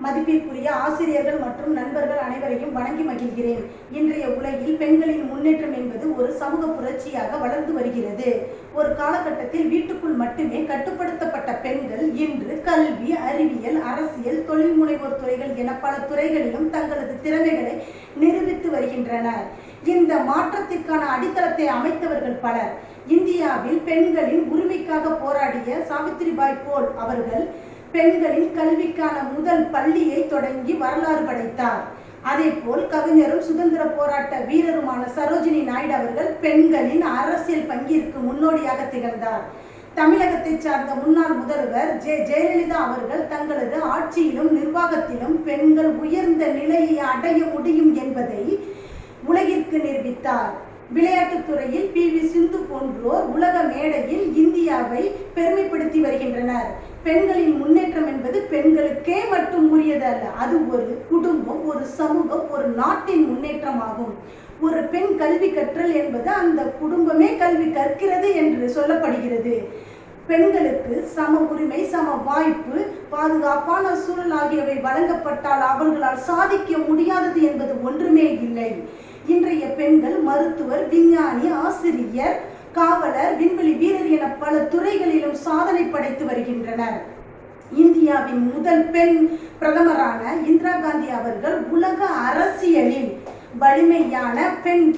மதிப்பிற்குரிய ஆசிரியர்கள் மற்றும் நண்பர்கள் அனைவரையும் வணங்கி மகிழ்கிறேன். இன்றைய உலகில் பெண்களின் முன்னேற்றம் என்பது ஒரு சமூக புரட்சியாக வளர்ந்து வருகிறது. ஒரு காலகட்டத்தில் வீட்டுக்குள் மட்டுமே கட்டுப்படுத்தப்பட்ட பெண்கள் இன்று கல்வி, அறிவியல், அரசியல், தொழில் முனைவோர் துறைகள் என பல துறைகளிலும் தங்களது திறமைகளை நிரூபித்து வருகின்றனர். இந்த மாற்றத்திற்கான அடித்தளத்தை அமைத்தவர்கள் பலர். இந்தியாவில் பெண்களின் உரிமைக்காக போராடிய சாவித்ரிபாய் போல் அவர்கள் பெண்களின் கல்விக்கான முதல் பள்ளியை தொடங்கி வரலாறு படைத்தார். அதே போல் கவிஞரும் சுதந்திர போராட்ட வீரருமான சரோஜினி நாயுடு அவர்கள் பெண்களின் அரசியல் பங்கிற்கு முன்னோடியாக திகழ்ந்தார். தமிழகத்தை சார்ந்த முன்னாள் முதல்வர் ஜெயலலிதா அவர்கள் தங்களது ஆட்சியிலும் நிர்வாகத்திலும் பெண்கள் உயர்ந்த நிலையை அடைய முடியும் என்பதை உலகிற்கு நிரூபித்தார். விளையாட்டுத் துறையில் PV சிந்து போன்றோர் உலக மேடையில் இந்தியாவை பெருமைப்படுத்தி வருகின்றனர். பெண்களின் முன்னேற்றம் என்பது பெண்களுக்கே மட்டும் உரியதல்ல. அது ஒரு குடும்பம், ஒரு சமூகம், ஒரு நாட்டின் முன்னேற்றமாகும். ஒரு பெண் கல்வி கற்றல் என்பது அந்த குடும்பமே கல்வி கற்கிறது என்று சொல்லப்படுகிறது. பெண்களுக்கு சம உரிமை, சம வாய்ப்பு, பாதுகாப்பான சூழல் ஆகியவை வழங்கப்பட்டால் அவர்களால் சாதிக்க முடியாதது என்பது ஒன்றுமே இல்லை. இன்றைய பெண்கள் மருத்துவர், விஞ்ஞானி, ஆசிரியர், காவலர், விண்வெளி வீரர் என பல துறைகளிலும் சாதனை படைத்து வருகின்றனர். இந்தியாவின் முதல் பெண் பிரதமரான இந்திரா காந்தி அவர்கள் உலக அரசியலில் வலிமையான பெண்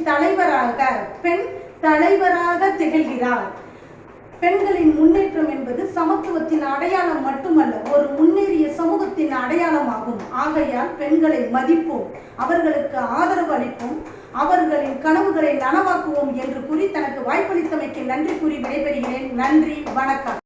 தலைவராக திகழ்கிறார். பெண்களின் முன்னேற்றம் என்பது சமத்துவத்தின் அடையாளம் மட்டுமல்ல, ஒரு முன்னேறிய சமூகத்தின் அடையாளமாகும். ஆகையால் பெண்களை மதிப்போம், அவர்களுக்கு ஆதரவு அளிப்போம், அவர்களின் கனவுகளை நனவாக்குவோம் என்று கூறி தனக்கு வாய்ப்பளித்தமைக்கு நன்றி கூறி விடைபெறுகிறேன். நன்றி, வணக்கம்.